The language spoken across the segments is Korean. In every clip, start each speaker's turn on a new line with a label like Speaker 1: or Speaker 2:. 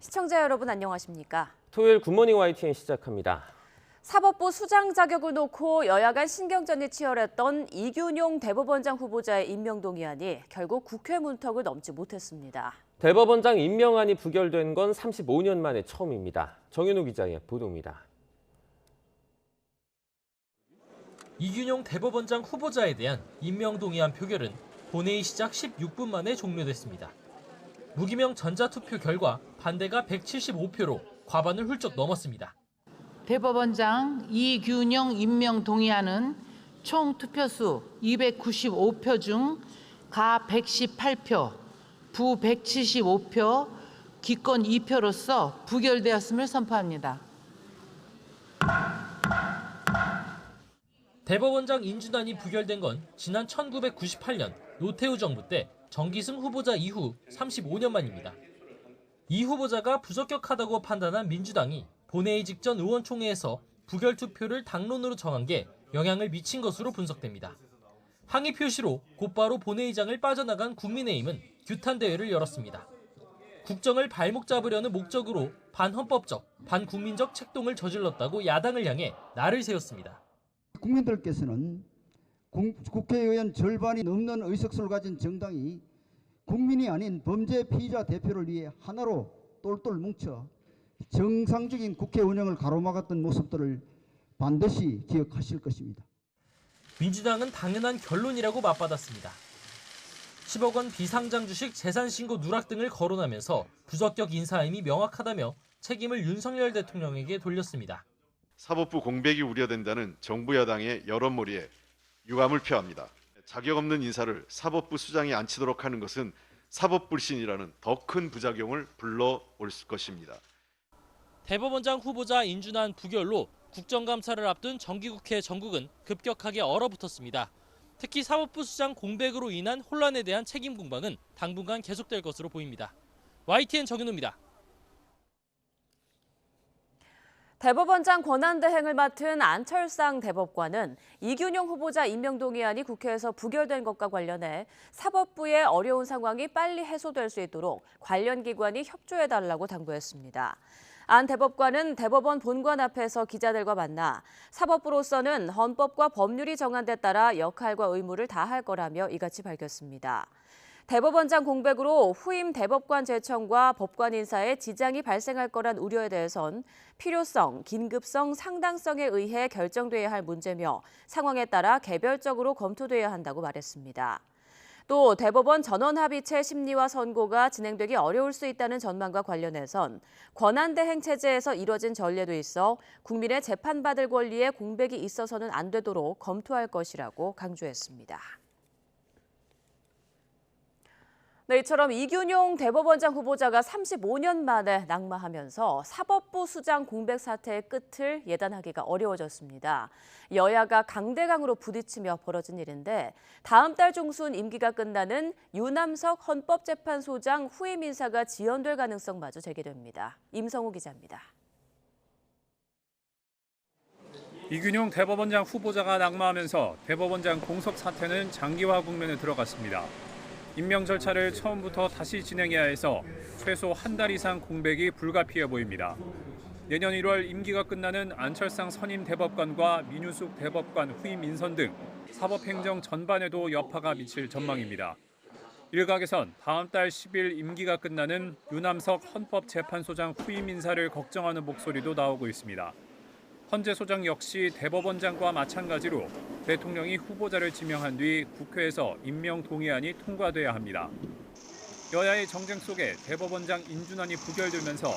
Speaker 1: 시청자 여러분 안녕하십니까?
Speaker 2: 토요일 굿모닝 YTN 시작합니다.
Speaker 1: 사법부 수장 자격을 놓고 여야 간 신경전이 치열했던 이균용 대법원장 후보자의 임명 동의안이 결국 국회 문턱을 넘지 못했습니다.
Speaker 2: 대법원장 임명안이 부결된 건 35년 만에 처음입니다. 정윤우 기자의 보도입니다.
Speaker 3: 이균용 대법원장 후보자에 대한 임명 동의안 표결은 본회의 시작 16분 만에 종료됐습니다. 무기명 전자투표 결과 반대가 175표로 과반을 훌쩍 넘었습니다.
Speaker 4: 대법원장 이균용 임명 동의안은 총 투표수 295표 중 가 118표, 부 175표, 기권 2표로서 부결되었음을 선포합니다.
Speaker 3: 대법원장 인준안이 부결된 건 지난 1998년 노태우 정부 때 정기승 후보자 이후 35년 만입니다. 이 후보자가 부적격하다고 판단한 민주당이 본회의 직전 의원총회에서 부결 투표를 당론으로 정한 게 영향을 미친 것으로 분석됩니다. 항의 표시로 곧바로 본회의장을 빠져나간 국민의힘은 규탄 대회를 열었습니다. 국정을 발목 잡으려는 목적으로 반헌법적, 반국민적 책동을 저질렀다고 야당을 향해 날을 세웠습니다.
Speaker 5: 국민들께서는 국회의원 절반이 넘는 의석수를 가진 정당이 국민이 아닌 범죄 피의자 대표를 위해 하나로 똘똘 뭉쳐 정상적인 국회 운영을 가로막았던 모습들을 반드시 기억하실 것입니다.
Speaker 3: 민주당은 당연한 결론이라고 맞받았습니다. 10억 원 비상장 주식 재산신고 누락 등을 거론하면서 부적격 인사임이 명확하다며 책임을 윤석열 대통령에게 돌렸습니다.
Speaker 6: 사법부 공백이 우려된다는 정부 여당의 여론몰이에 유감을 표합니다. 자격 없는 인사를 사법부 수장에 앉히도록 하는 것은 사법불신이라는 더 큰 부작용을 불러올 것입니다.
Speaker 3: 대법원장 후보자 인준안 부결로 국정감사를 앞둔 정기국회 전국은 급격하게 얼어붙었습니다. 특히 사법부 수장 공백으로 인한 혼란에 대한 책임 공방은 당분간 계속될 것으로 보입니다. YTN 정윤우입니다.
Speaker 1: 대법원장 권한대행을 맡은 안철상 대법관은 이균용 후보자 임명 동의안이 국회에서 부결된 것과 관련해 사법부의 어려운 상황이 빨리 해소될 수 있도록 관련 기관이 협조해달라고 당부했습니다. 안 대법관은 대법원 본관 앞에서 기자들과 만나 사법부로서는 헌법과 법률이 정한 데 따라 역할과 의무를 다할 거라며 이같이 밝혔습니다. 대법원장 공백으로 후임 대법관 제청과 법관 인사에 지장이 발생할 거란 우려에 대해선 필요성, 긴급성, 상당성에 의해 결정돼야 할 문제며 상황에 따라 개별적으로 검토돼야 한다고 말했습니다. 또 대법원 전원합의체 심리와 선고가 진행되기 어려울 수 있다는 전망과 관련해선 권한대행 체제에서 이뤄진 전례도 있어 국민의 재판받을 권리에 공백이 있어서는 안 되도록 검토할 것이라고 강조했습니다. 네, 이처럼 이균용 대법원장 후보자가 35년 만에 낙마하면서 사법부 수장 공백 사태의 끝을 예단하기가 어려워졌습니다. 여야가 강대강으로 부딪히며 벌어진 일인데 다음 달 중순 임기가 끝나는 유남석 헌법재판소장 후임 인사가 지연될 가능성마저 제기됩니다. 임성우 기자입니다.
Speaker 7: 이균용 대법원장 후보자가 낙마하면서 대법원장 공석 사태는 장기화 국면에 들어갔습니다. 임명 절차를 처음부터 다시 진행해야 해서 최소 한 달 이상 공백이 불가피해 보입니다. 내년 1월 임기가 끝나는 안철상 선임 대법관과 민유숙 대법관 후임 인선 등 사법행정 전반에도 여파가 미칠 전망입니다. 일각에선 다음 달 10일 임기가 끝나는 유남석 헌법재판소장 후임 인사를 걱정하는 목소리도 나오고 있습니다. 헌재 소장 역시 대법원장과 마찬가지로 대통령이 후보자를 지명한 뒤 국회에서 임명 동의안이 통과돼야 합니다. 여야의 정쟁 속에 대법원장 인준안이 부결되면서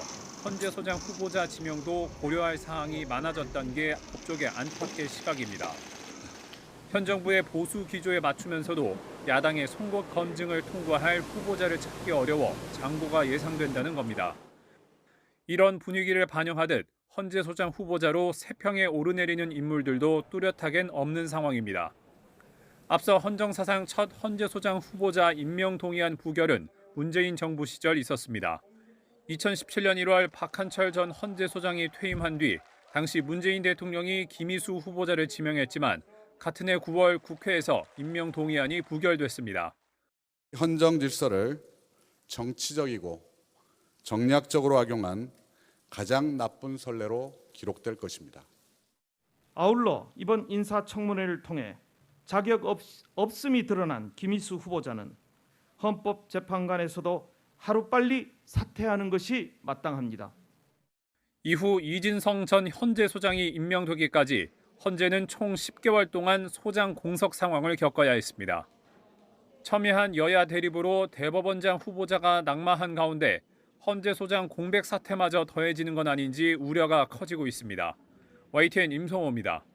Speaker 7: 헌재 소장 후보자 지명도 고려할 사항이 많아졌다는 게 법조계 안팎의 시각입니다. 현 정부의 보수 기조에 맞추면서도 야당의 송곳 검증을 통과할 후보자를 찾기 어려워 장고가 예상된다는 겁니다. 이런 분위기를 반영하듯 헌재 소장 후보자로 세평에 오르내리는 인물들도 뚜렷하겐 없는 상황입니다. 앞서 헌정사상 첫 헌재 소장 후보자 임명 동의안 부결은 문재인 정부 시절 있었습니다. 2017년 1월 박한철 전 헌재 소장이 퇴임한 뒤 당시 문재인 대통령이 김희수 후보자를 지명했지만 같은 해 9월 국회에서 임명 동의안이 부결됐습니다.
Speaker 8: 헌정 질서를 정치적이고 정략적으로 악용한 가장 나쁜 선례로 기록될 것입니다.
Speaker 9: 아울러 이번 인사청문회를 통해 자격 없음이 드러난 김희수 후보자는 헌법재판관에서도 하루빨리 사퇴하는 것이 마땅합니다.
Speaker 7: 이후 이진성 전 헌재 소장이 임명되기까지 헌재는 총 10개월 동안 소장 공석 상황을 겪어야 했습니다. 첨예한 여야 대립으로 대법원장 후보자가 낙마한 가운데 헌재 소장 공백 사태마저 더해지는 건 아닌지 우려가 커지고 있습니다. YTN 임성호입니다.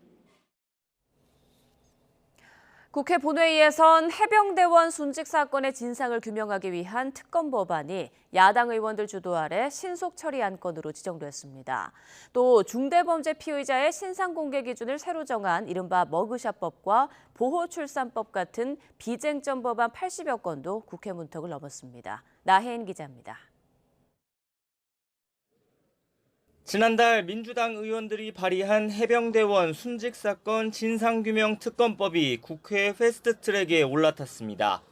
Speaker 1: 국회 본회의에선 해병대원 순직 사건의 진상을 규명하기 위한 특검 법안이 야당 의원들 주도 아래 신속 처리 안건으로 지정됐습니다. 또 중대범죄 피의자의 신상 공개 기준을 새로 정한 이른바 머그샷법과 보호출산법 같은 비쟁점 법안 80여 건도 국회 문턱을 넘었습니다. 나혜인 기자입니다.
Speaker 10: 지난달 민주당 의원들이 발의한 해병대원 순직 사건 진상규명 특검법이 국회 패스트트랙에 올라탔습니다.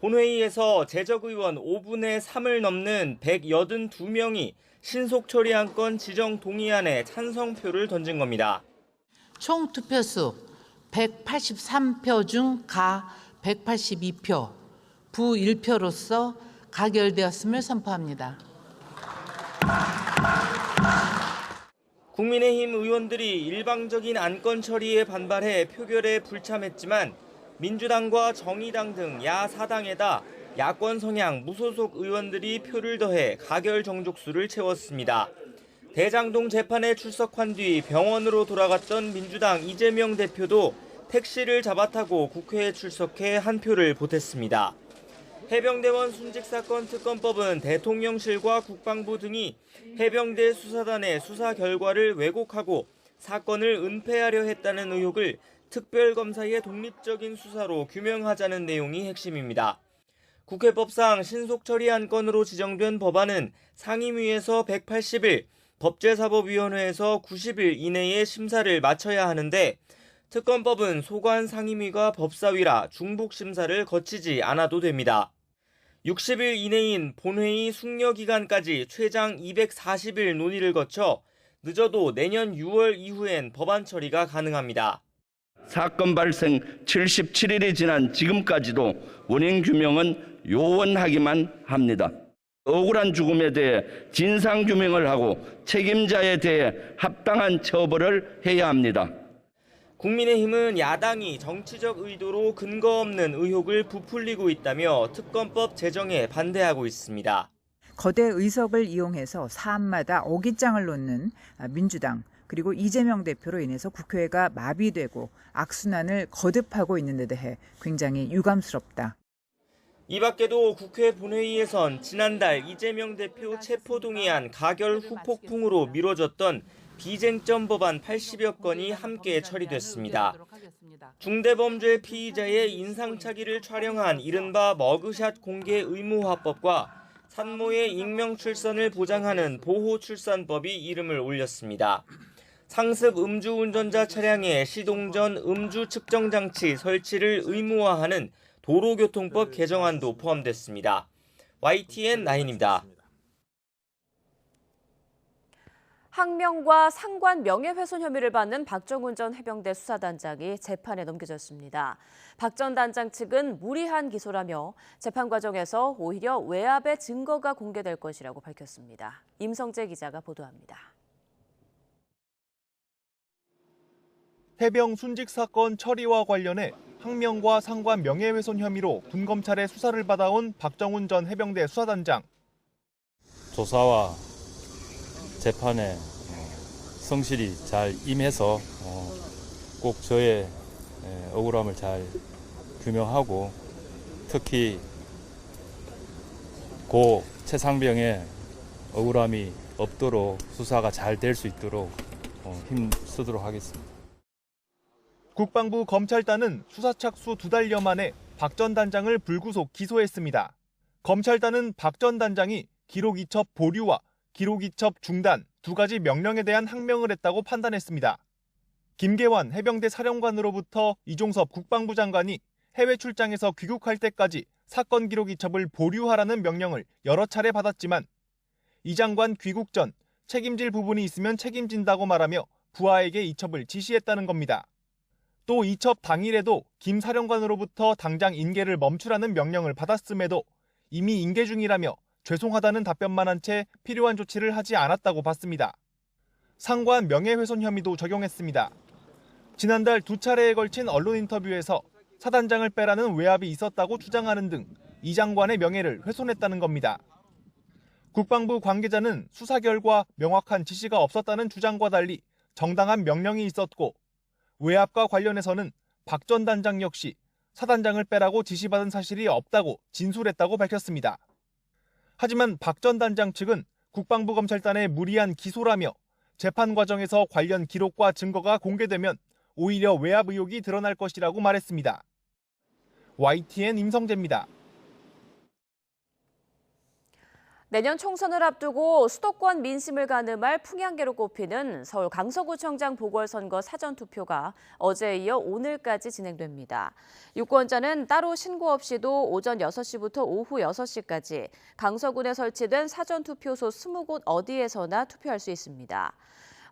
Speaker 10: 본회의에서 재적 의원 5분의 3을 넘는 182명이 신속 처리 안건 지정 동의안에 찬성표를 던진 겁니다.
Speaker 4: 총 투표수 183표 중 가 182표, 부 1표로서 가결되었음을 선포합니다.
Speaker 10: 국민의힘 의원들이 일방적인 안건 처리에 반발해 표결에 불참했지만 민주당과 정의당 등 야4당에다 야권 성향 무소속 의원들이 표를 더해 가결 정족수를 채웠습니다. 대장동 재판에 출석한 뒤 병원으로 돌아갔던 민주당 이재명 대표도 택시를 잡아타고 국회에 출석해 한 표를 보탰습니다. 해병대원 순직 사건 특검법은 대통령실과 국방부 등이 해병대 수사단의 수사 결과를 왜곡하고 사건을 은폐하려 했다는 의혹을 특별검사의 독립적인 수사로 규명하자는 내용이 핵심입니다. 국회법상 신속처리 안건으로 지정된 법안은 상임위에서 180일, 법제사법위원회에서 90일 이내에 심사를 마쳐야 하는데 특검법은 소관 상임위가 법사위라 중복 심사를 거치지 않아도 됩니다. 60일 이내인 본회의 숙려 기간까지 최장 240일 논의를 거쳐 늦어도 내년 6월 이후엔 법안 처리가 가능합니다.
Speaker 11: 사건 발생 77일이 지난 지금까지도 원인 규명은 요원하기만 합니다. 억울한 죽음에 대해 진상 규명을 하고 책임자에 대해 합당한 처벌을 해야 합니다.
Speaker 10: 국민의힘은 야당이 정치적 의도로 근거 없는 의혹을 부풀리고 있다며 특검법 제정에 반대하고 있습니다.
Speaker 12: 거대 의석을 이용해서 사안마다 어깃장을 놓는 민주당 그리고 이재명 대표로 인해서 국회가 마비되고 악순환을 거듭하고 있는 데 대해 굉장히 유감스럽다.
Speaker 10: 이 밖에도 국회 본회의에선 지난달 이재명 대표 체포동의안 가결 후폭풍으로 미뤄졌던 비쟁점 법안 80여 건이 함께 처리됐습니다. 중대범죄 피의자의 인상착의를 촬영한 이른바 머그샷 공개 의무화법과 산모의 익명 출산을 보장하는 보호출산법이 이름을 올렸습니다. 상습 음주운전자 차량에 시동 전 음주 측정 장치 설치를 의무화하는 도로교통법 개정안도 포함됐습니다. YTN 9입니다.
Speaker 1: 항명과 상관 명예훼손 혐의를 받는 박정훈 전 해병대 수사단장이 재판에 넘겨졌습니다. 박 전 단장 측은 무리한 기소라며 재판 과정에서 오히려 외압의 증거가 공개될 것이라고 밝혔습니다. 임성재 기자가 보도합니다.
Speaker 13: 해병 순직 사건 처리와 관련해 항명과 상관 명예훼손 혐의로 군검찰의 수사를 받아온 박정훈 전 해병대 수사단장.
Speaker 14: 조사와 재판에 성실히 잘 임해서 꼭 저의 억울함을 잘 규명하고 특히 고 최상병의 억울함이 없도록 수사가 잘 될 수 있도록 힘쓰도록 하겠습니다.
Speaker 13: 국방부 검찰단은 수사 착수 2달여 만에 박 전 단장을 불구속 기소했습니다. 검찰단은 박 전 단장이 기록 이첩 보류와 기록 이첩 중단 2가지 명령에 대한 항명을 했다고 판단했습니다. 김계환 해병대 사령관으로부터 이종섭 국방부 장관이 해외 출장에서 귀국할 때까지 사건 기록 이첩을 보류하라는 명령을 여러 차례 받았지만 이 장관 귀국 전 책임질 부분이 있으면 책임진다고 말하며 부하에게 이첩을 지시했다는 겁니다. 또 이첩 당일에도 김 사령관으로부터 당장 인계를 멈추라는 명령을 받았음에도 이미 인계 중이라며 죄송하다는 답변만 한 채 필요한 조치를 하지 않았다고 봤습니다. 상관 명예훼손 혐의도 적용했습니다. 지난달 2차례에 걸친 언론 인터뷰에서 사단장을 빼라는 외압이 있었다고 주장하는 등 이 장관의 명예를 훼손했다는 겁니다. 국방부 관계자는 수사 결과 명확한 지시가 없었다는 주장과 달리 정당한 명령이 있었고 외압과 관련해서는 박 전 단장 역시 사단장을 빼라고 지시받은 사실이 없다고 진술했다고 밝혔습니다. 하지만 박 전 단장 측은 국방부 검찰단의 무리한 기소라며 재판 과정에서 관련 기록과 증거가 공개되면 오히려 외압 의혹이 드러날 것이라고 말했습니다. YTN 임성재입니다.
Speaker 1: 내년 총선을 앞두고 수도권 민심을 가늠할 풍향계로 꼽히는 서울 강서구청장 보궐선거 사전투표가 어제에 이어 오늘까지 진행됩니다. 유권자는 따로 신고 없이도 오전 6시부터 오후 6시까지 강서군에 설치된 사전투표소 20곳 어디에서나 투표할 수 있습니다.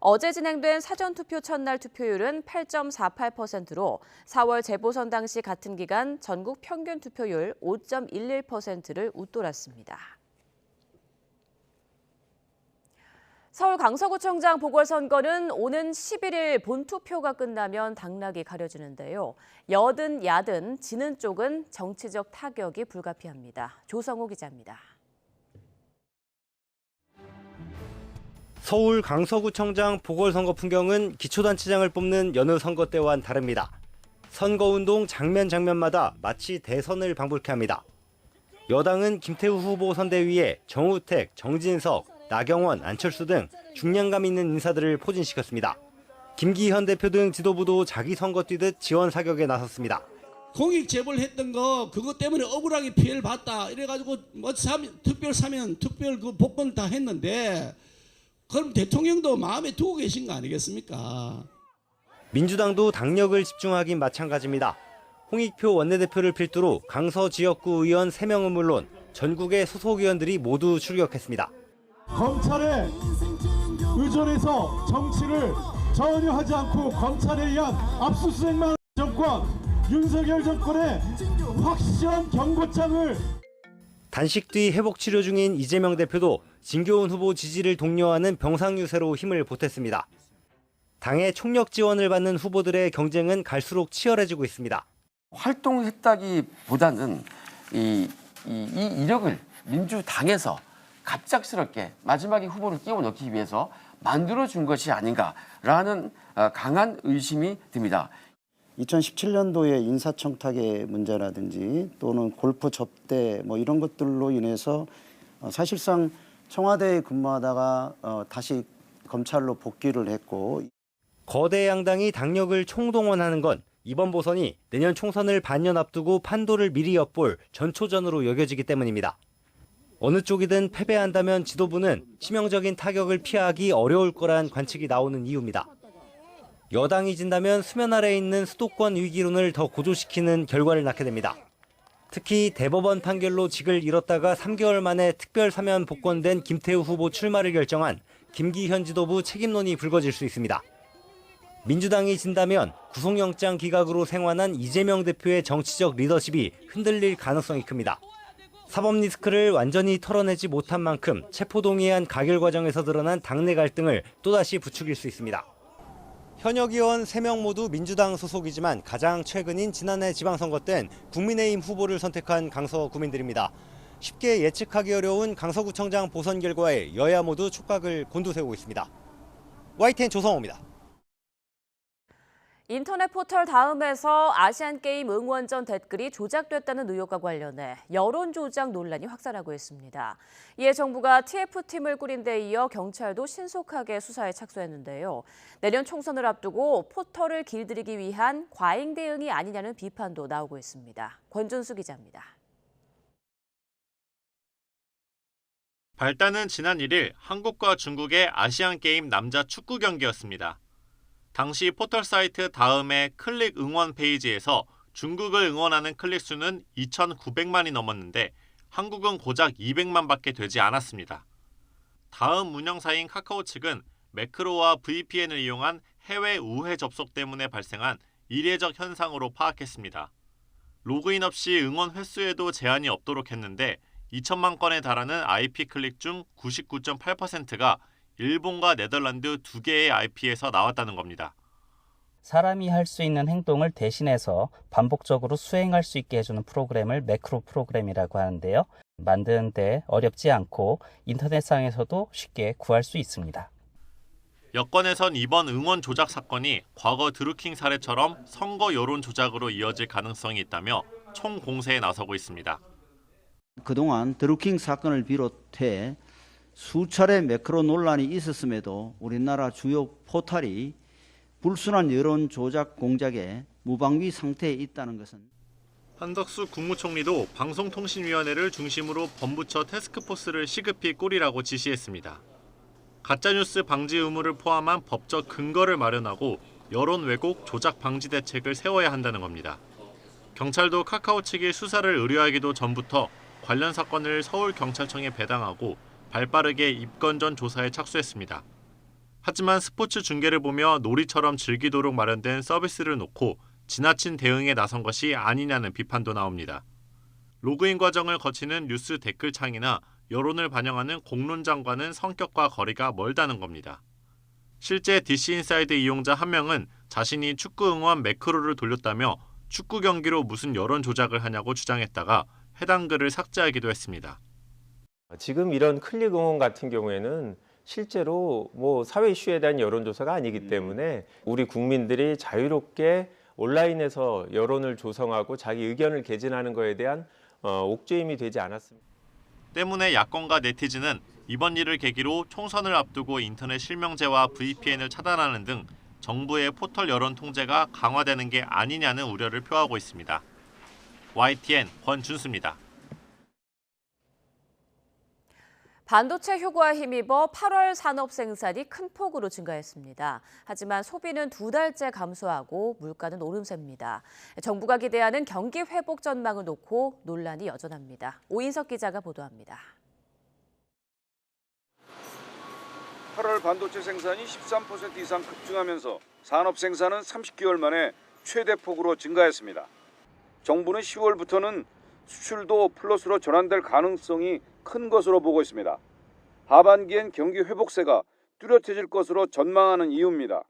Speaker 1: 어제 진행된 사전투표 첫날 투표율은 8.48%로 4월 재보선 당시 같은 기간 전국 평균 투표율 5.11%를 웃돌았습니다. 서울 강서구청장 보궐선거는 오는 11일 본투표가 끝나면 당락이 가려지는데요. 여든 야든 지는 쪽은 정치적 타격이 불가피합니다. 조성호 기자입니다.
Speaker 15: 서울 강서구청장 보궐선거 풍경은 기초단체장을 뽑는 여느 선거 때와는 다릅니다. 선거운동 장면마다 마치 대선을 방불케 합니다. 여당은 김태우 후보 선대위에 정우택, 정진석, 나경원, 안철수 등 중량감 있는 인사들을 포진시켰습니다. 김기현 대표 등 지도부도 자기 선거 뛰듯 지원 사격에 나섰습니다.
Speaker 16: 공익 제보를 했던 거 그것 때문에 억울하게 피해를 봤다 이래가지고 뭐 특별 사면 특별 그 복권을 다 했는데 그럼 대통령도 마음에 두고 계신 거 아니겠습니까?
Speaker 15: 민주당도 당력을 집중하긴 마찬가지입니다. 홍익표 원내대표를 필두로 강서 지역구 의원 3명은 물론 전국의 소속 의원들이 모두 출격했습니다.
Speaker 17: 검찰에 의존해서 정치를 전혀 하지 않고 검찰에 의한 압수수색만 정권, 윤석열 정권의 확실한 경고장을
Speaker 15: 단식 뒤 회복 치료 중인 이재명 대표도 진교훈 후보 지지를 독려하는 병상유세로 힘을 보탰습니다. 당의 총력 지원을 받는 후보들의 경쟁은 갈수록 치열해지고 있습니다.
Speaker 18: 활동했다기보다는 이 이력을 민주당에서 갑작스럽게 마지막에 후보를 끼워 넣기 위해서 만들어준 것이 아닌가라는 강한 의심이 듭니다.
Speaker 19: 2017년도에 인사청탁의 문제라든지 또는 골프 접대 이런 것들로 인해서 사실상 청와대에 근무하다가 다시 검찰로 복귀를 했고
Speaker 15: 거대 양당이 당력을 총동원하는 건 이번 보선이 내년 총선을 반년 앞두고 판도를 미리 엿볼 전초전으로 여겨지기 때문입니다. 어느 쪽이든 패배한다면 지도부는 치명적인 타격을 피하기 어려울 거란 관측이 나오는 이유입니다. 여당이 진다면 수면 아래에 있는 수도권 위기론을 더 고조시키는 결과를 낳게 됩니다. 특히 대법원 판결로 직을 잃었다가 3개월 만에 특별 사면 복권된 김태우 후보 출마를 결정한 김기현 지도부 책임론이 불거질 수 있습니다. 민주당이 진다면 구속영장 기각으로 생환한 이재명 대표의 정치적 리더십이 흔들릴 가능성이 큽니다. 사법 리스크를 완전히 털어내지 못한 만큼 체포동의안 가결 과정에서 드러난 당내 갈등을 또다시 부추길 수 있습니다. 현역 의원 3명 모두 민주당 소속이지만 가장 최근인 지난해 지방선거 땐 국민의힘 후보를 선택한 강서 구민들입니다. 쉽게 예측하기 어려운 강서구청장 보선 결과에 여야 모두 촉각을 곤두세우고 있습니다. YTN 조성호입니다.
Speaker 1: 인터넷 포털 다음에서 아시안게임 응원전 댓글이 조작됐다는 의혹과 관련해 여론 조작 논란이 확산하고 있습니다. 이에 정부가 TF팀을 꾸린 데 이어 경찰도 신속하게 수사에 착수했는데요. 내년 총선을 앞두고 포털을 길들이기 위한 과잉 대응이 아니냐는 비판도 나오고 있습니다. 권준수 기자입니다.
Speaker 20: 발단은 지난 1일 한국과 중국의 아시안게임 남자 축구 경기였습니다. 당시 포털 사이트 다음의 클릭 응원 페이지에서 중국을 응원하는 클릭 수는 2,900만이 넘었는데 한국은 고작 200만밖에 되지 않았습니다. 다음 운영사인 카카오 측은 매크로와 VPN을 이용한 해외 우회 접속 때문에 발생한 이례적 현상으로 파악했습니다. 로그인 없이 응원 횟수에도 제한이 없도록 했는데 2천만 건에 달하는 IP 클릭 중 99.8%가 일본과 네덜란드 두 개의 IP에서 나왔다는 겁니다.
Speaker 21: 사람이 할 수 있는 행동을 대신해서 반복적으로 수행할 수 있게 해주는 프로그램을 매크로 프로그램이라고 하는데요. 만드는데 어렵지 않고 인터넷상에서도 쉽게 구할 수 있습니다.
Speaker 20: 여권에선 이번 응원 조작 사건이 과거 드루킹 사례처럼 선거 여론 조작으로 이어질 가능성이 있다며 총공세에 나서고 있습니다.
Speaker 5: 그동안 드루킹 사건을 비롯해 수차례 매크로 논란이 있었음에도 우리나라 주요 포털이 불순한 여론 조작 공작에 무방비 상태에 있다는 것은
Speaker 20: 한덕수 국무총리도 방송통신위원회를 중심으로 범부처 태스크포스를 시급히 꾸리라고 지시했습니다. 가짜뉴스 방지 의무를 포함한 법적 근거를 마련하고 여론 왜곡 조작 방지 대책을 세워야 한다는 겁니다. 경찰도 카카오 측이 수사를 의뢰하기도 전부터 관련 사건을 서울경찰청에 배당하고 발빠르게 입건전 조사에 착수했습니다. 하지만 스포츠 중계를 보며 놀이처럼 즐기도록 마련된 서비스를 놓고 지나친 대응에 나선 것이 아니냐는 비판도 나옵니다. 로그인 과정을 거치는 뉴스 댓글창이나 여론을 반영하는 공론장과는 성격과 거리가 멀다는 겁니다. 실제 DC인사이드 이용자 한 명은 자신이 축구 응원 매크로를 돌렸다며 축구 경기로 무슨 여론 조작을 하냐고 주장했다가 해당 글을 삭제하기도 했습니다.
Speaker 2: 지금 이런 클릭 응원 같은 경우에는 실제로 사회 이슈에 대한 여론조사가 아니기 때문에 우리 국민들이 자유롭게 온라인에서 여론을 조성하고 자기 의견을 개진하는 것에 대한 옥죄임이 되지 않았습니다.
Speaker 20: 때문에 야권과 네티즌은 이번 일을 계기로 총선을 앞두고 인터넷 실명제와 VPN을 차단하는 등 정부의 포털 여론 통제가 강화되는 게 아니냐는 우려를 표하고 있습니다. YTN 권준수입니다.
Speaker 1: 반도체 효과에 힘입어 8월 산업 생산이 큰 폭으로 증가했습니다. 하지만 소비는 2달째 감소하고 물가는 오름세입니다. 정부가 기대하는 경기 회복 전망을 놓고 논란이 여전합니다. 오인석 기자가 보도합니다.
Speaker 22: 8월 반도체 생산이 13% 이상 급증하면서 산업 생산은 30개월 만에 최대 폭으로 증가했습니다. 정부는 10월부터는 수출도 플러스로 전환될 가능성이 큰 것으로 보고 있습니다. 하반기엔 경기 회복세가 뚜렷해질 것으로 전망하는 이유입니다.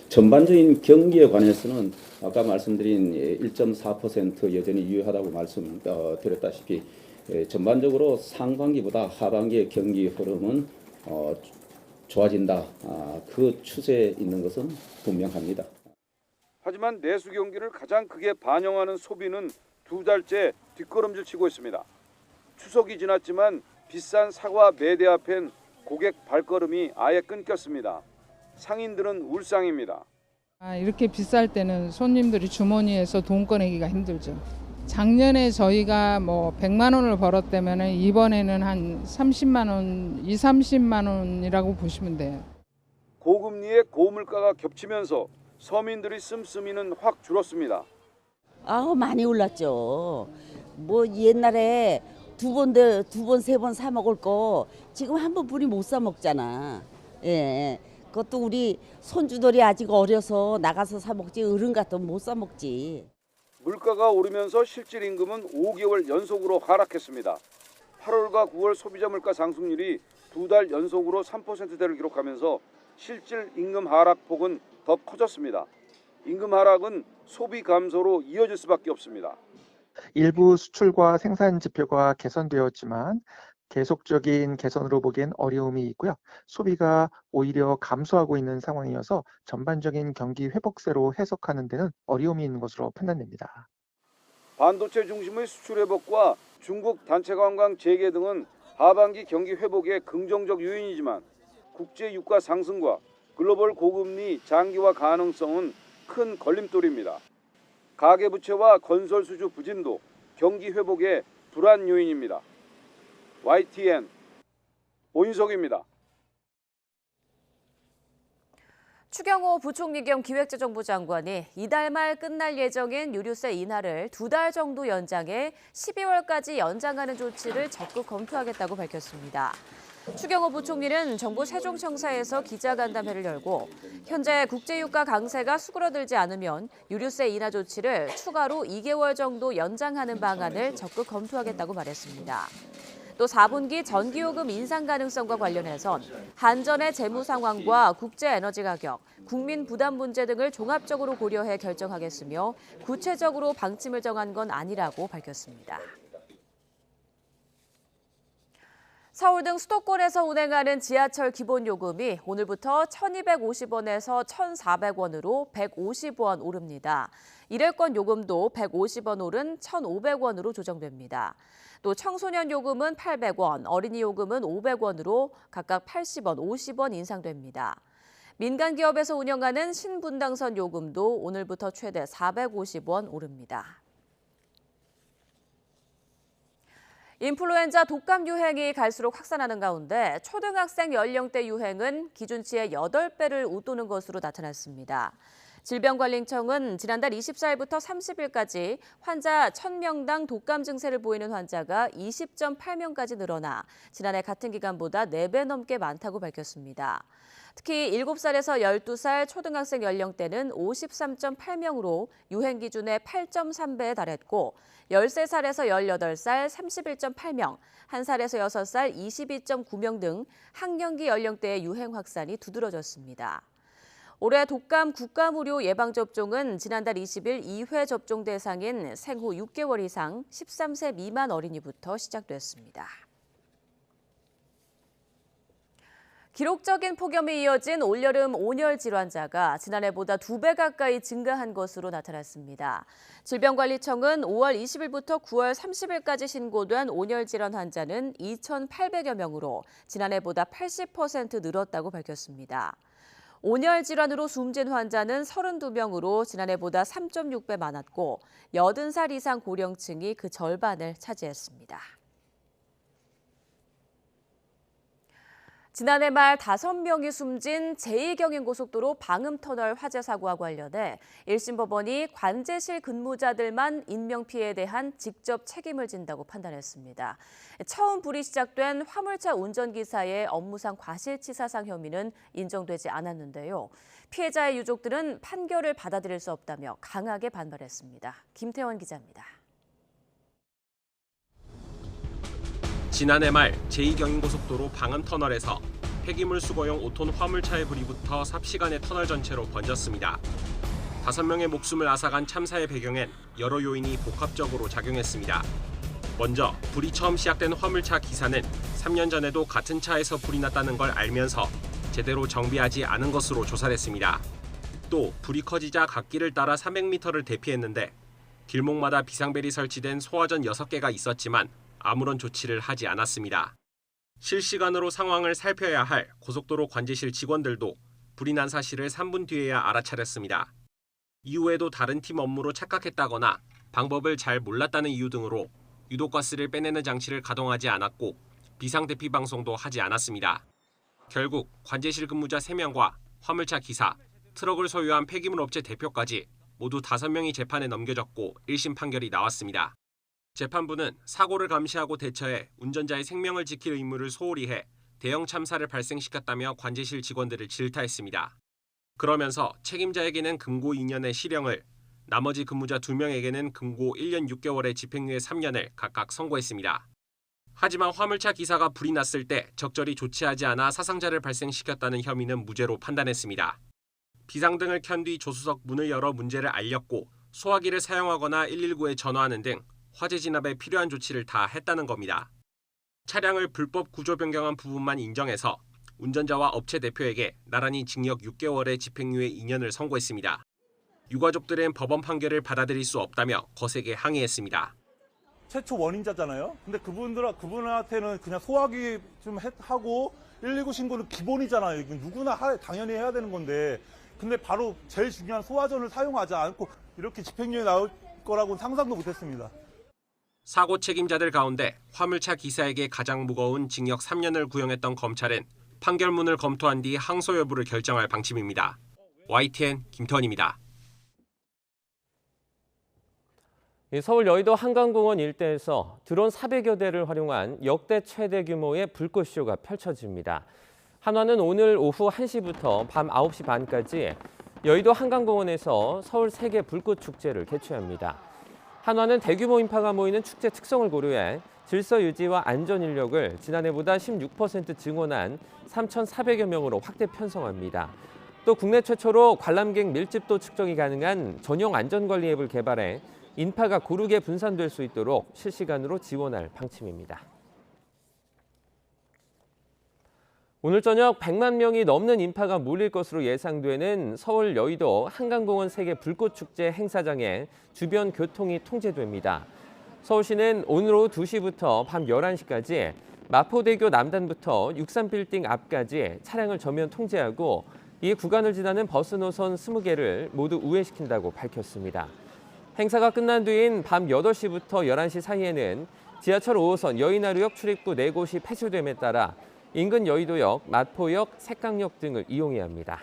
Speaker 23: 전반적인 경기에 관해서는 아까 말씀드린 1.4% 여전히 유효하다고 말씀드렸다시피 전반적으로 상반기보다 하반기의 경기 흐름은 좋아진다. 그 추세에 있는 것은 분명합니다.
Speaker 22: 하지만 내수 경기를 가장 크게 반영하는 소비는 2달째 뒷걸음질 치고 있습니다. 추석이 지났지만 비싼 사과 매대 앞엔 고객 발걸음이 아예 끊겼습니다. 상인들은 울상입니다.
Speaker 24: 이렇게 비쌀 때는 손님들이 주머니에서 돈 꺼내기가 힘들죠. 작년에 저희가 100만 원을 벌었다면 이번에는 한 30만 원, 30만 원이라고 보시면 돼요.
Speaker 22: 고금리에 고물가가 겹치면서 서민들의 씀씀이는 확 줄었습니다.
Speaker 25: 많이 올랐죠. 옛날에 두 번, 세 번 사 먹을 거 지금 한 번뿐이 못 사 먹잖아. 예. 그것도 우리 손주들이 아직 어려서 나가서 사 먹지 어른 같으면 못 사 먹지.
Speaker 22: 물가가 오르면서 실질 임금은 5개월 연속으로 하락했습니다. 8월과 9월 소비자 물가 상승률이 2달 연속으로 3%대를 기록하면서 실질 임금 하락폭은 더 커졌습니다. 임금 하락은 소비 감소로 이어질 수밖에 없습니다.
Speaker 26: 일부 수출과 생산 지표가 개선되었지만 계속적인 개선으로 보기엔 어려움이 있고요. 소비가 오히려 감소하고 있는 상황이어서 전반적인 경기 회복세로 해석하는 데는 어려움이 있는 것으로 판단됩니다.
Speaker 22: 반도체 중심의 수출 회복과 중국 단체 관광 재개 등은 하반기 경기 회복의 긍정적 요인이지만 국제 유가 상승과 글로벌 고금리 장기화 가능성은 큰 걸림돌입니다. 가계부채와 건설 수주 부진도 경기 회복의 불안 요인입니다. YTN 오인석입니다.
Speaker 1: 추경호 부총리 겸 기획재정부 장관이 이달 말 끝날 예정인 유류세 인하를 2달 정도 연장해 12월까지 연장하는 조치를 적극 검토하겠다고 밝혔습니다. 추경호 부총리는 정부 세종청사에서 기자간담회를 열고 현재 국제유가 강세가 수그러들지 않으면 유류세 인하 조치를 추가로 2개월 정도 연장하는 방안을 적극 검토하겠다고 말했습니다. 또 4분기 전기요금 인상 가능성과 관련해선 한전의 재무 상황과 국제 에너지 가격, 국민 부담 문제 등을 종합적으로 고려해 결정하겠으며 구체적으로 방침을 정한 건 아니라고 밝혔습니다. 서울 등 수도권에서 운행하는 지하철 기본요금이 오늘부터 1,250원에서 1,400원으로 150원 오릅니다. 일회권 요금도 150원 오른 1,500원으로 조정됩니다. 또 청소년 요금은 800원, 어린이 요금은 500원으로 각각 80원, 50원 인상됩니다. 민간 기업에서 운영하는 신분당선 요금도 오늘부터 최대 450원 오릅니다. 인플루엔자 독감 유행이 갈수록 확산하는 가운데 초등학생 연령대 유행은 기준치의 8배를 웃도는 것으로 나타났습니다. 질병관리청은 지난달 24일부터 30일까지 환자 1,000명당 독감 증세를 보이는 환자가 20.8명까지 늘어나 지난해 같은 기간보다 4배 넘게 많다고 밝혔습니다. 특히 7살에서 12살 초등학생 연령대는 53.8명으로 유행 기준의 8.3배에 달했고 13살에서 18살 31.8명, 1살에서 6살 22.9명 등 학령기 연령대의 유행 확산이 두드러졌습니다. 올해 독감 국가무료 예방접종은 지난달 20일 2회 접종 대상인 생후 6개월 이상 13세 미만 어린이부터 시작됐습니다. 기록적인 폭염이 이어진 올여름 온열 질환자가 지난해보다 2배 가까이 증가한 것으로 나타났습니다. 질병관리청은 5월 20일부터 9월 30일까지 신고된 온열 질환 환자는 2,800여 명으로 지난해보다 80% 늘었다고 밝혔습니다. 온열 질환으로 숨진 환자는 32명으로 지난해보다 3.6배 많았고 80살 이상 고령층이 그 절반을 차지했습니다. 지난해 말 5명이 숨진 제2경인고속도로 방음터널 화재 사고와 관련해 1심 법원이 관제실 근무자들만 인명피해에 대한 직접 책임을 진다고 판단했습니다. 처음 불이 시작된 화물차 운전기사의 업무상 과실치사상 혐의는 인정되지 않았는데요. 피해자의 유족들은 판결을 받아들일 수 없다며 강하게 반발했습니다. 김태원 기자입니다.
Speaker 3: 지난해 말 제2경인고속도로 방음터널에서 폐기물 수거용 5톤 화물차의 불이 붙어 삽시간에 터널 전체로 번졌습니다. 5명의 목숨을 앗아간 참사의 배경엔 여러 요인이 복합적으로 작용했습니다. 먼저 불이 처음 시작된 화물차 기사는 3년 전에도 같은 차에서 불이 났다는 걸 알면서 제대로 정비하지 않은 것으로 조사를 했습니다. 또 불이 커지자 갓길을 따라 300m를 대피했는데 길목마다 비상벨이 설치된 소화전 6개가 있었지만 아무런 조치를 하지 않았습니다. 실시간으로 상황을 살펴야 할 고속도로 관제실 직원들도 불이 난 사실을 3분 뒤에야 알아차렸습니다. 이후에도 다른 팀 업무로 착각했다거나 방법을 잘 몰랐다는 이유 등으로 유독가스를 빼내는 장치를 가동하지 않았고 비상대피 방송도 하지 않았습니다. 결국 관제실 근무자 3명과 화물차 기사, 트럭을 소유한 폐기물 업체 대표까지 모두 5명이 재판에 넘겨졌고 1심 판결이 나왔습니다. 재판부는 사고를 감시하고 대처해 운전자의 생명을 지킬 의무를 소홀히 해 대형 참사를 발생시켰다며 관제실 직원들을 질타했습니다. 그러면서 책임자에게는 금고 2년의 실형을, 나머지 근무자 2명에게는 금고 1년 6개월의 집행유예 3년을 각각 선고했습니다. 하지만 화물차 기사가 불이 났을 때 적절히 조치하지 않아 사상자를 발생시켰다는 혐의는 무죄로 판단했습니다. 비상등을 켠 뒤 조수석 문을 열어 문제를 알렸고 소화기를 사용하거나 119에 전화하는 등 화재 진압에 필요한 조치를 다 했다는 겁니다. 차량을 불법 구조 변경한 부분만 인정해서 운전자와 업체 대표에게 나란히 징역 6개월의 집행유예 2년을 선고했습니다. 유가족들은 법원 판결을 받아들일 수 없다며 거세게 항의했습니다.
Speaker 17: 최초 원인자잖아요. 근데 그분한테는 그냥 소화기 좀 하고 119 신고는 기본이잖아요. 이건 누구나 당연히 해야 되는 건데, 근데 바로 제일 중요한 소화전을 사용하지 않고 이렇게 집행유예 나올 거라고는 상상도 못했습니다.
Speaker 3: 사고 책임자들 가운데 화물차 기사에게 가장 무거운 징역 3년을 구형했던 검찰은 판결문을 검토한 뒤 항소 여부를 결정할 방침입니다. YTN 김태원입니다.
Speaker 2: 서울 여의도 한강공원 일대에서 드론 400여 대를 활용한 역대 최대 규모의 불꽃쇼가 펼쳐집니다. 한화는 오늘 오후 1시부터 밤 9시 반까지 여의도 한강공원에서 서울 세계 불꽃축제를 개최합니다. 한화는 대규모 인파가 모이는 축제 특성을 고려해 질서 유지와 안전 인력을 지난해보다 16% 증원한 3,400여 명으로 확대 편성합니다. 또 국내 최초로 관람객 밀집도 측정이 가능한 전용 안전관리 앱을 개발해 인파가 고르게 분산될 수 있도록 실시간으로 지원할 방침입니다. 오늘 저녁 100만 명이 넘는 인파가 몰릴 것으로 예상되는 서울 여의도 한강공원 세계 불꽃축제 행사장에 주변 교통이 통제됩니다. 서울시는 오늘 오후 2시부터 밤 11시까지 마포대교 남단부터 63빌딩 앞까지 차량을 전면 통제하고 이 구간을 지나는 버스 노선 20개를 모두 우회시킨다고 밝혔습니다. 행사가 끝난 뒤인 밤 8시부터 11시 사이에는 지하철 5호선 여의나루역 출입구 4곳이 폐쇄됨에 따라 인근 여의도역, 마포역, 색강역 등을 이용해야 합니다.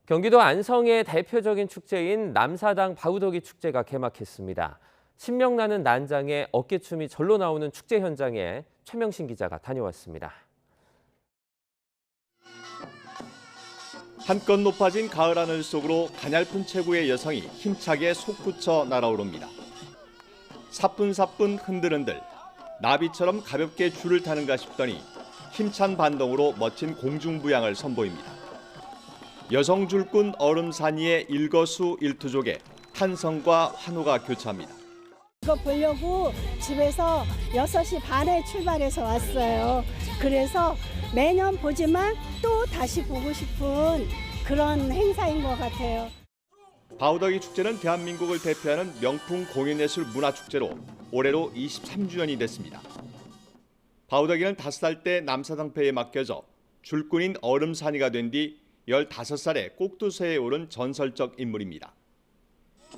Speaker 2: 경기도 안성의 대표적인 축제인 남사당 바우더기 축제가 개막했습니다. 신명나는 난장에 어깨춤이 절로 나오는 축제 현장에 최명신 기자가 다녀왔습니다.
Speaker 13: 한껏 높아진 가을 하늘 속으로 가냘픈 체구의 여성이 힘차게 솟구쳐 날아오릅니다. 사뿐사뿐 흔들흔들 나비처럼 가볍게 줄을 타는가 싶더니 힘찬 반동으로 멋진 공중부양을 선보입니다. 여성 줄꾼 얼음산이의 일거수일투족에 탄성과 환호가 교차합니다.
Speaker 4: 이거 보려고 집에서 6시 반에 출발해서 왔어요. 그래서 매년 보지만 또 다시 보고 싶은 그런 행사인 것 같아요.
Speaker 13: 바우더기 축제는 대한민국을 대표하는 명품 공연예술 문화축제로 올해로 23주년이 됐습니다. 바우더기는 5살 때 남사당패에 맡겨져 줄꾼인 얼음산이가 된 뒤 15살에 꼭두새에 오른 전설적 인물입니다.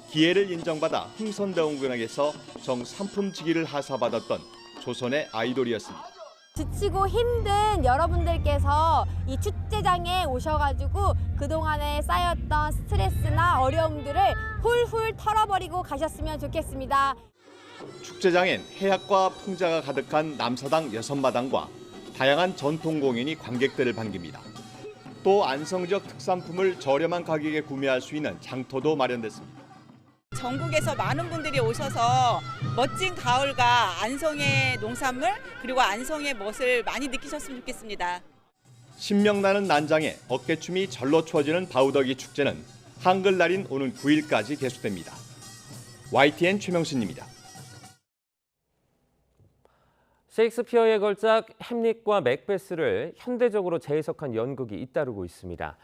Speaker 13: 기회를 인정받아 흥선대원군에게서 정삼품지기를 하사받았던 조선의 아이돌이었습니다.
Speaker 6: 지치고 힘든 여러분들께서 이 축제장에 오셔가지고 그동안에 쌓였던 스트레스나 어려움들을 훌훌 털어버리고 가셨으면 좋겠습니다.
Speaker 13: 축제장엔 해학과 풍자가 가득한 남사당 6마당과 다양한 전통 공연이 관객들을 반깁니다. 또 안성적 특산품을 저렴한 가격에 구매할 수 있는 장터도 마련됐습니다.
Speaker 7: 전국에서 많은 분들이 오셔서 멋진 가을과 안성의 농산물 그리고 안성의 멋을 많이 느끼셨으면 좋겠습니다.
Speaker 13: 신명나는 난장에 어깨춤이 절로 추어지는 바우더기 축제는 한글날인 오는 9일까지 계속됩니다. YTN 최명신입니다.
Speaker 2: 셰익스피어의 걸작 햄릿과 맥베스를 현대적으로 재해석한 연극이 잇따르고 있습니다.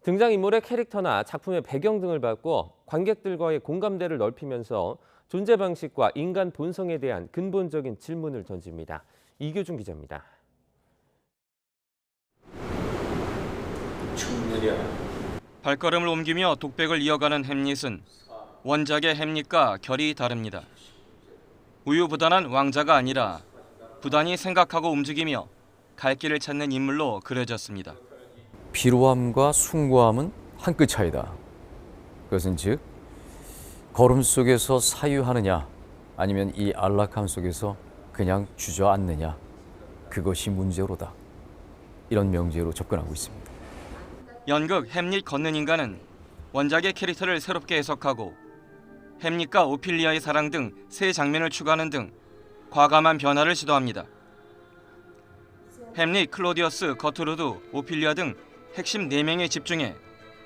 Speaker 2: 등장인물의 캐릭터나 작품의 배경 등을 바꿔 관객들과의 공감대를 넓히면서 존재 방식과 인간 본성에 대한 근본적인 질문을 던집니다. 이규준 기자입니다.
Speaker 8: 발걸음을 옮기며 독백을 이어가는 햄릿은 원작의 햄릿과 결이 다릅니다. 우유부단한 왕자가 아니라 부단히 생각하고 움직이며 갈 길을 찾는 인물로 그려졌습니다.
Speaker 9: 피로함과 숭고함은 한 끗 차이다. 그것은 즉 걸음 속에서 사유하느냐 아니면 이 안락함 속에서 그냥 주저앉느냐 그것이 문제로다. 이런 명제로 접근하고 있습니다.
Speaker 8: 연극 햄릿 걷는 인간은 원작의 캐릭터를 새롭게 해석하고 햄릿과 오피리아의 사랑 등 새 장면을 추가하는 등 과감한 변화를 시도합니다. 햄릿, 클로디어스, 거트루드, 오피리아 등 핵심 4명에 집중해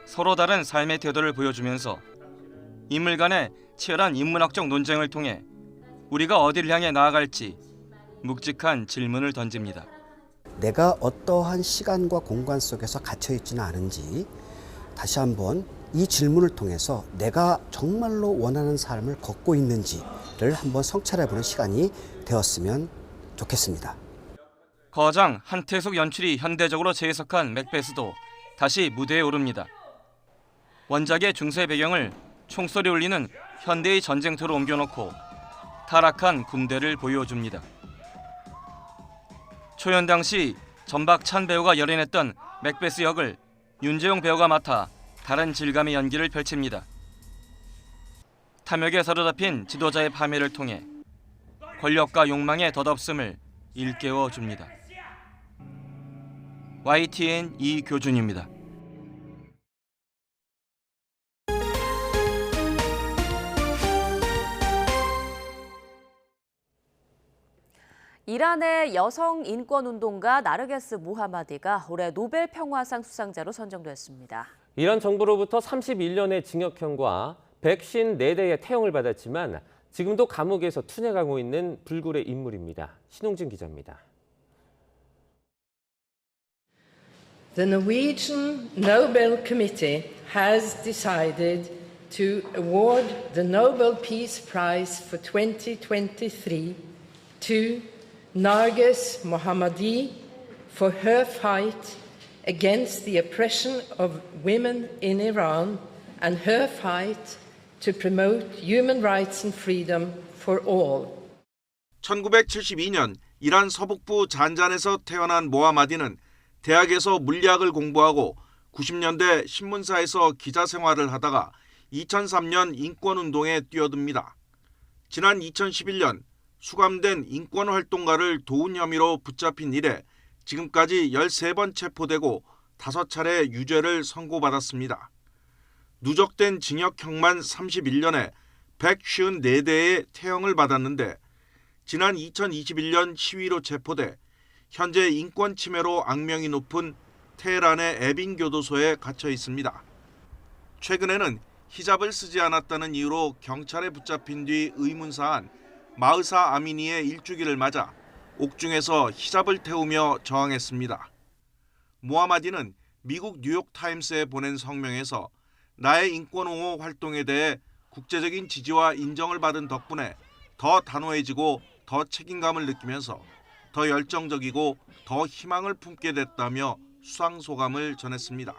Speaker 8: 서로 다른 삶의 태도를 보여주면서 인물 간의 치열한 인문학적 논쟁을 통해 우리가 어디를 향해 나아갈지 묵직한 질문을 던집니다.
Speaker 11: 내가 어떠한 시간과 공간 속에서 갇혀 있지는 않은지 다시 한번 이 질문을 통해서 내가 정말로 원하는 삶을 걷고 있는지를 한번 성찰해보는 시간이 되었으면 좋겠습니다.
Speaker 8: 거장 한태숙 연출이 현대적으로 재해석한 맥베스도 다시 무대에 오릅니다. 원작의 중세 배경을 총소리 울리는 현대의 전쟁터로 옮겨놓고 타락한 군대를 보여줍니다. 초연 당시 전박찬 배우가 열연했던 맥베스 역을 윤재용 배우가 맡아 다른 질감의 연기를 펼칩니다. 탐욕에 사로잡힌 지도자의 파멸을 통해 권력과 욕망의 덧없음을 일깨워 줍니다. YTN 이교준입니다.
Speaker 1: 이란의 여성 인권운동가 나르게스 모하마디가 올해 노벨 평화상 수상자로 선정됐습니다.
Speaker 10: 이란 정부로부터 31년의 징역형과 154대의 태형을 받았지만 지금도 감옥에서 투쟁하고 있는 불굴의 인물입니다. 신홍진 기자입니다.
Speaker 12: The Norwegian Nobel Committee has decided to award the Nobel Peace Prize for 2023 to Narges Mohammadi for her fight against the oppression of women in Iran and her fight to promote human rights and freedom for all.
Speaker 22: 1972년 이란 서북부 잔잔에서 태어난 모하마디는 대학에서 물리학을 공부하고 90년대 신문사에서 기자 생활을 하다가 2003년 인권운동에 뛰어듭니다. 지난 2011년 수감된 인권활동가를 도운 혐의로 붙잡힌 이래 지금까지 13번 체포되고 5차례 유죄를 선고받았습니다. 누적된 징역형만 31년에 154대의 태형을 받았는데 지난 2021년 시위로 체포돼 현재 인권 침해로 악명이 높은 테헤란의 에빈 교도소에 갇혀 있습니다. 최근에는 히잡을 쓰지 않았다는 이유로 경찰에 붙잡힌 뒤 의문사한 마흐사 아미니의 일주기를 맞아 옥중에서 히잡을 태우며 저항했습니다. 모하마디는 미국 뉴욕타임스에 보낸 성명에서 나의 인권옹호 활동에 대해 국제적인 지지와 인정을 받은 덕분에 더 단호해지고 더 책임감을 느끼면서 더 열정적이고 더 희망을 품게 됐다며 수상 소감을 전했습니다.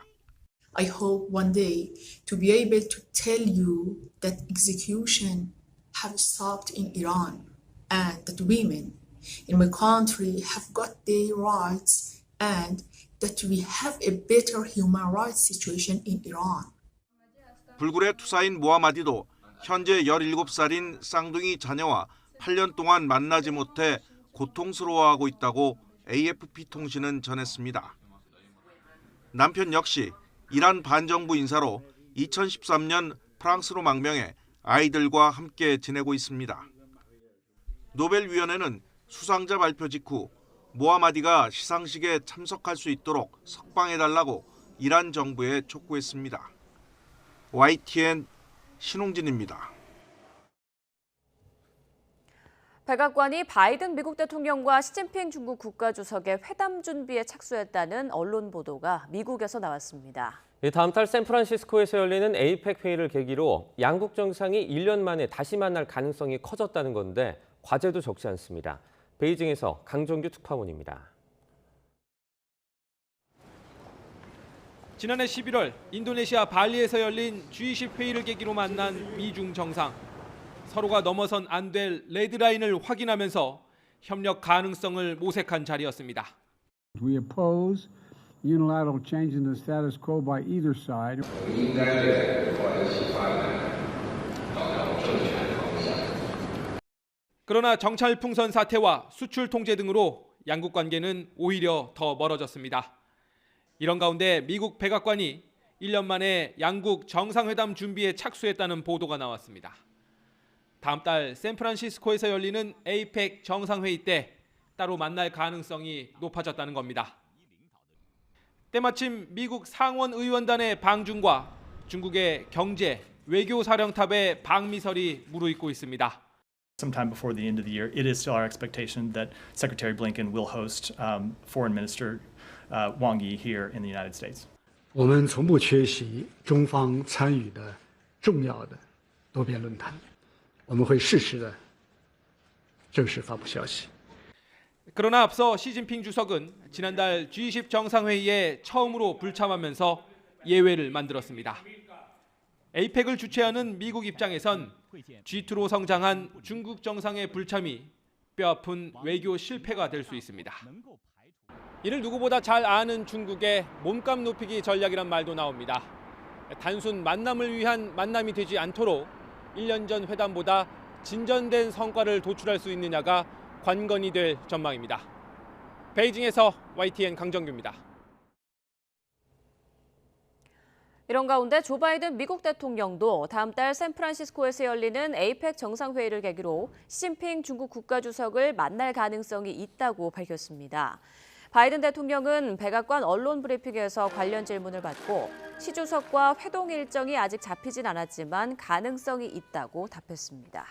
Speaker 14: I hope one day to be able to tell you that execution have stopped in Iran and that women in my country have got their rights and that we have a better human rights situation in Iran.
Speaker 22: 불굴의 투사인 모하마디도 현재 17살인 쌍둥이 자녀와 8년 동안 만나지 못해 고통스러워하고 있다고 AFP 통신은 전했습니다. 남편 역시 이란 반정부 인사로 2013년 프랑스로 망명해 아이들과 함께 지내고 있습니다. 노벨위원회는 수상자 발표 직후 모하마디가 시상식에 참석할 수 있도록 석방해달라고 이란 정부에 촉구했습니다. YTN 신홍진입니다.
Speaker 1: 백악관이 바이든 미국 대통령과 시진핑 중국 국가주석의 회담 준비에 착수했다는 언론 보도가 미국에서 나왔습니다.
Speaker 10: 다음 달 샌프란시스코에서 열리는 에이펙 회의를 계기로 양국 정상이 1년 만에 다시 만날 가능성이 커졌다는 건데 과제도 적지 않습니다. 베이징에서 강정규 특파원입니다.
Speaker 16: 지난해 11월 인도네시아 발리에서 열린 G20 회의를 계기로 만난 미중 정상. 서로가 넘어선 안 될 레드라인을 확인하면서 협력 가능성을 모색한 자리였습니다.
Speaker 18: We oppose unilateral change in the status quo by either side.
Speaker 16: 그러나 정찰풍선 사태와 수출 통제 등으로 양국 관계는 오히려 더 멀어졌습니다. 이런 가운데 미국 백악관이 1년 만에 양국 정상회담 준비에 착수했다는 보도가 나왔습니다. 다음 달 샌프란시스코에서 열리는 에이펙 정상회의 때 따로 만날 가능성이 높아졌다는 겁니다. 때마침 미국 상원 의원단의 방중과 중국의 경제, 외교 사령탑의 방미설이 무르익고 있습니다.
Speaker 19: Sometime before the end of the year, it is still our expectation that Secretary Blinken will host Foreign Minister Wang Yi here in the United States.
Speaker 18: 我们从不缺席中方参与的重要的多边论坛，我们会适时的正式发布消息。
Speaker 16: 그러나 앞서 시진핑 주석은 지난달 G20 정상회의에 처음으로 불참하면서 예외를 만들었습니다. 에이펙을 주최하는 미국 입장에선 G2로 성장한 중국 정상의 불참이 뼈아픈 외교 실패가 될 수 있습니다. 이를 누구보다 잘 아는 중국의 몸값 높이기 전략이란 말도 나옵니다. 단순 만남을 위한 만남이 되지 않도록 1년 전 회담보다 진전된 성과를 도출할 수 있느냐가 관건이 될 전망입니다. 베이징에서 YTN 강정규입니다.
Speaker 1: 이런 가운데 조 바이든 미국 대통령도 다음 달 샌프란시스코에서 열리는 에이펙 정상회의를 계기로 시진핑 중국 국가주석을 만날 가능성이 있다고 밝혔습니다. 바이든 대통령은 백악관 언론 브리핑에서 관련 질문을 받고 시 주석과 회동 일정이 아직 잡히진 않았지만 가능성이 있다고 답했습니다.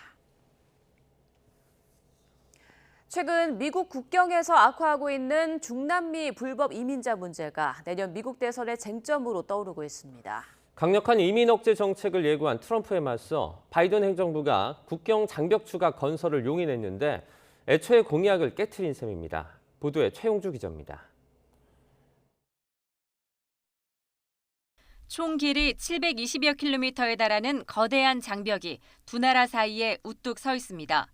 Speaker 1: 최근 미국 국경에서 악화하고 있는 중남미 불법 이민자 문제가 내년 미국 대선의 쟁점으로 떠오르고 있습니다.
Speaker 10: 강력한 이민 억제 정책을 예고한 트럼프에 맞서 바이든 행정부가 국경 장벽 추가 건설을 용인했는데 애초에 공약을 깨트린 셈입니다. 보도에 최용주 기자입니다.
Speaker 5: 총 길이 720여 킬로미터에 달하는 거대한 장벽이 두 나라 사이에 우뚝 서 있습니다.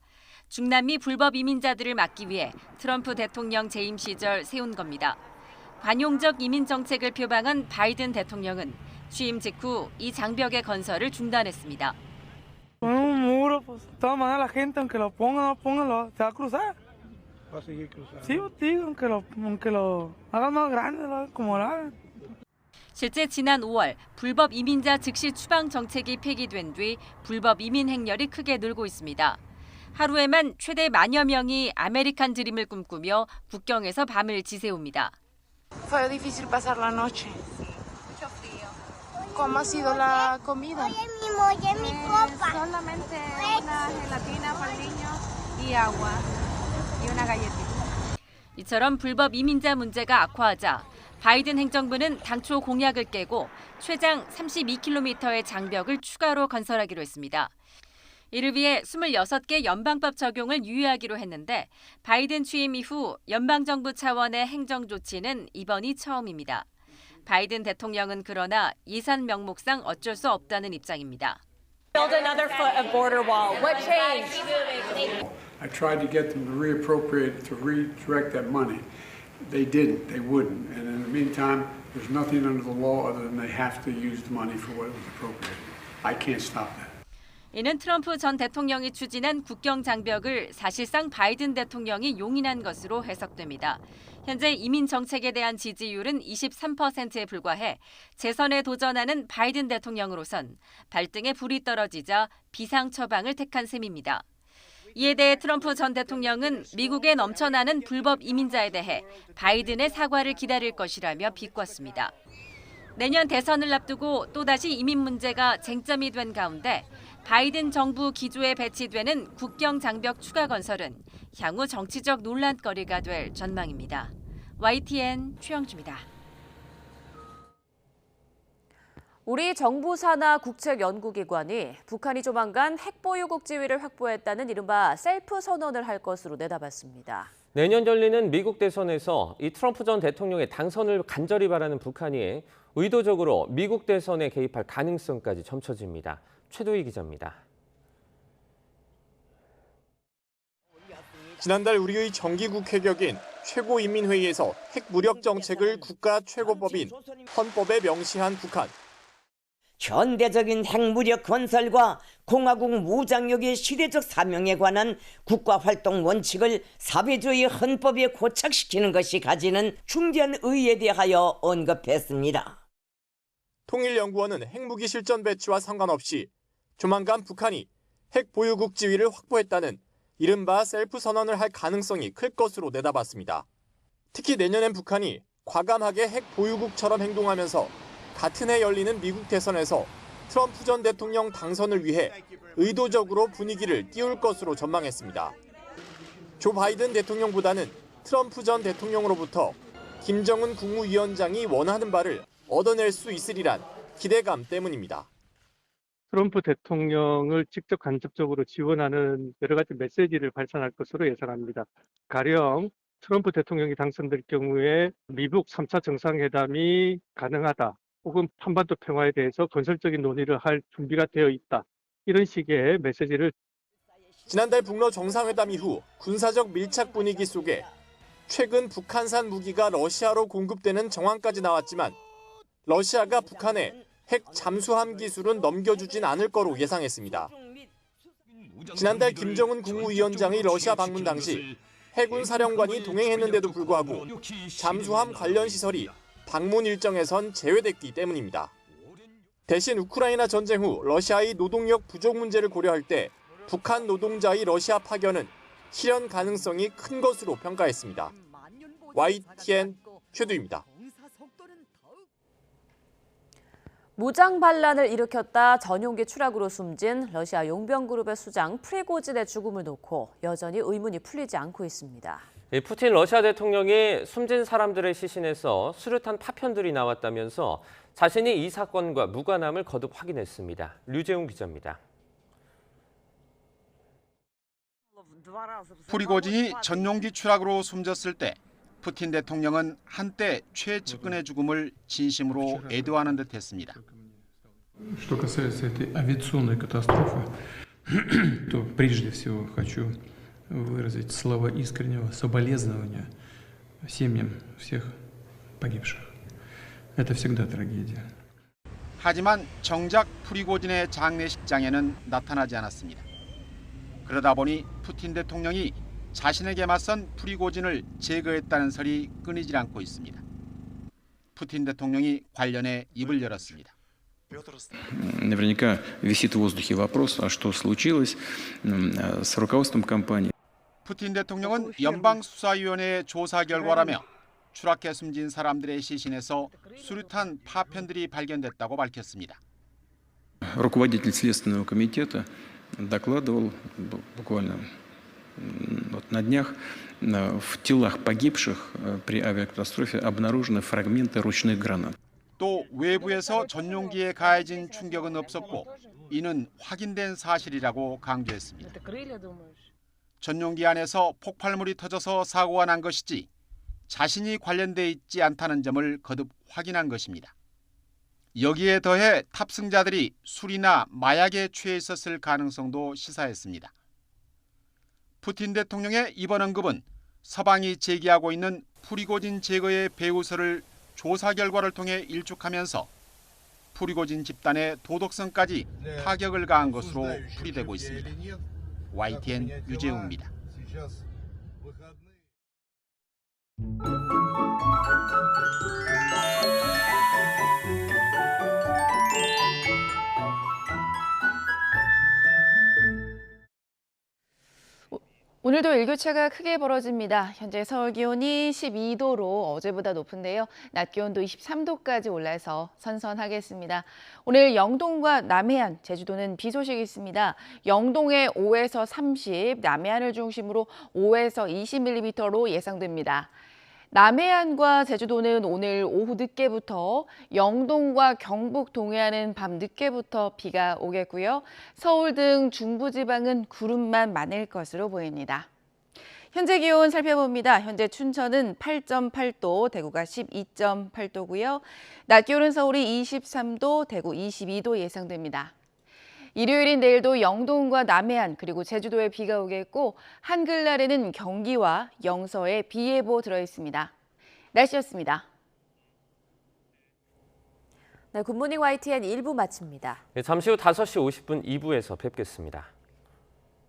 Speaker 5: 중남미 불법 이민자들을 막기 위해 트럼프 대통령 재임 시절 세운 겁니다. 관용적 이민 정책을 표방한 바이든 대통령은 취임 직후 이 장벽의 건설을 중단했습니다. 실제 지난 5월 불법 이민자 즉시 추방 정책이 폐기된 뒤 불법 이민 행렬이 크게 늘고 있습니다. 하루에만 최대 10,000여 명이 아메리칸 드림을 꿈꾸며 국경에서 밤을 지새웁니다.
Speaker 15: Fue difícil pasar la noche. Mucho frío. ¿Cómo ha sido la comida? Solamente una gelatina para el niño y agua y una galletita.
Speaker 5: 이처럼 불법 이민자 문제가 악화하자 바이든 행정부는 당초 공약을 깨고 최장 32km의 장벽을 추가로 건설하기로 했습니다. 이를 위해 26개 연방법 적용을 유예하기로 했는데 바이든 취임 이후 연방정부 차원의 행정 조치는 이번이 처음입니다. 바이든 대통령은 그러나 예산 명목상 어쩔 수 없다는 입장입니다.
Speaker 20: Build another foot of border wall. What changed?
Speaker 18: I tried to get them to reappropriate, to redirect that money. They didn't. They wouldn't. And in the meantime, there's nothing under the law other than they have to use the money for what it was appropriated. I can't stop that.
Speaker 5: 이는 트럼프 전 대통령이 추진한 국경 장벽을 사실상 바이든 대통령이 용인한 것으로 해석됩니다. 현재 이민 정책에 대한 지지율은 23%에 불과해 재선에 도전하는 바이든 대통령으로선 발등에 불이 떨어지자 비상 처방을 택한 셈입니다. 이에 대해 트럼프 전 대통령은 미국에 넘쳐나는 불법 이민자에 대해 바이든의 사과를 기다릴 것이라며 비꼬았습니다. 내년 대선을 앞두고 또다시 이민 문제가 쟁점이 된 가운데 바이든 정부 기조에 배치되는 국경 장벽 추가 건설은 향후 정치적 논란거리가 될 전망입니다. YTN 최영주입니다.
Speaker 1: 우리 정부 산하 국책연구기관이 북한이 조만간 핵보유국 지위를 확보했다는 이른바 셀프 선언을 할 것으로 내다봤습니다.
Speaker 10: 내년 열리는 미국 대선에서 이 트럼프 전 대통령의 당선을 간절히 바라는 북한이 의도적으로 미국 대선에 개입할 가능성까지 점쳐집니다. 최도희 기자입니다.
Speaker 13: 지난달 우리의 정기국회격인 최고인민회의에서 핵무력 정책을 국가 최고법인 헌법에 명시한 북한.
Speaker 21: 현대적인 핵무력 건설과 공화국 무장력의 시대적 사명에 관한 국가활동 원칙을 사회주의 헌법에 고착시키는 것이 가지는 중대한 의의에 대하여 언급했습니다.
Speaker 13: 통일연구원은 핵무기 실전 배치와 상관없이 조만간 북한이 핵보유국 지위를 확보했다는 이른바 셀프 선언을 할 가능성이 클 것으로 내다봤습니다. 특히 내년엔 북한이 과감하게 핵보유국처럼 행동하면서 같은 해 열리는 미국 대선에서 트럼프 전 대통령 당선을 위해 의도적으로 분위기를 띄울 것으로 전망했습니다. 조 바이든 대통령보다는 트럼프 전 대통령으로부터 김정은 국무위원장이 원하는 바를 얻어낼 수 있으리란 기대감 때문입니다.
Speaker 26: 트럼프 대통령을 직접 간접적으로 지원하는 여러 가지 메시지를 발산할 것으로 예상합니다. 가령 트럼프 대통령이 당선될 경우에 미국 3차 정상회담이 가능하다. 혹은 한반도 평화에 대해서 건설적인 논의를 할 준비가 되어 있다. 이런 식의 메시지를.
Speaker 13: 지난달 북러 정상회담 이후 군사적 밀착 분위기 속에 최근 북한산 무기가 러시아로 공급되는 정황까지 나왔지만 러시아가 북한에 핵 잠수함 기술은 넘겨주진 않을 거로 예상했습니다. 지난달 김정은 국무위원장의 러시아 방문 당시 해군 사령관이 동행했는데도 불구하고 잠수함 관련 시설이 방문 일정에선 제외됐기 때문입니다. 대신 우크라이나 전쟁 후 러시아의 노동력 부족 문제를 고려할 때 북한 노동자의 러시아 파견은 실현 가능성이 큰 것으로 평가했습니다. YTN 최두입니다.
Speaker 1: 무장 반란을 일으켰다 전용기 추락으로 숨진 러시아 용병그룹의 수장 프리고진의 죽음을 놓고 여전히 의문이 풀리지 않고 있습니다.
Speaker 10: 푸틴 러시아 대통령이 숨진 사람들의 시신에서 수류탄 파편들이 나왔다면서 자신이 이 사건과 무관함을 거듭 확인했습니다. 류재웅 기자입니다.
Speaker 3: 프리고진이 전용기 추락으로 숨졌을 때 푸틴 대통령은 한때 최측근의 죽음을 진심으로 애도하는 듯했습니다.
Speaker 4: Что касается этой авиационной катастрофы, то прежде всего хочу выразить слова искреннего соболезнования семьям всех погибших. Это всегда трагедия.
Speaker 3: 하지만 정작 프리고진의 장례식장에는 나타나지 않았습니다. 그러다 보니 푸틴 대통령이 자신에게 맞선 프리고진을 제거했다는 설이 끊이질 않고 있습니다. 푸틴 대통령이 관련해 입을 열었습니다.
Speaker 17: Наверняка висит в воздухе вопрос, а что случилось с руководством компании.
Speaker 3: 푸틴 대통령은 연방수사위원회의 조사 결과라며 추락해 숨진 사람들의 시신에서 수류탄 파편들이 발견됐다고 밝혔습니다.
Speaker 17: Руководитель Следственного комитета докладывал буквально на днях в телах погибших при авиакатастрофе обнаружены фрагменты ручных гранат.
Speaker 3: 또 외부에서 전용기에 가해진 충격은 없었고 이는 확인된 사실이라고 강조했습니다. 전용기 안에서 폭발물이 터져서 사고가 난 것이지 자신이 관련돼 있지 않다는 점을 거듭 확인한 것입니다. 여기에 더해 탑승자들이 술이나 마약에 취해 있었을 가능성도 시사했습니다. 푸틴 대통령의 이번 언급은 서방이 제기하고 있는 프리고진 제거의 배후설을 조사 결과를 통해 일축하면서 프리고진 집단의 도덕성까지 타격을 가한 것으로 풀이되고 있습니다. YTN 유재웅입니다.
Speaker 23: 오늘도 일교차가 크게 벌어집니다. 현재 서울 기온이 12도로 어제보다 높은데요. 낮 기온도 23도까지 올라서 선선하겠습니다. 오늘 영동과 남해안, 제주도는 비 소식이 있습니다. 영동에 5에서 30, 남해안을 중심으로 5에서 20mm로 예상됩니다. 남해안과 제주도는 오늘 오후 늦게부터, 영동과 경북 동해안은 밤 늦게부터 비가 오겠고요. 서울 등 중부지방은 구름만 많을 것으로 보입니다. 현재 기온 살펴봅니다. 현재 춘천은 8.8도, 대구가 12.8도고요. 낮 기온은 서울이 23도, 대구 22도 예상됩니다. 일요일인 내일도 영동과 남해안 그리고 제주도에 비가 오겠고 한글날에는 경기와 영서에 비 예보 들어있습니다. 날씨였습니다.
Speaker 1: 네, 굿모닝 YTN 1부 마칩니다.
Speaker 10: 잠시 후 5시 50분 2부에서 뵙겠습니다.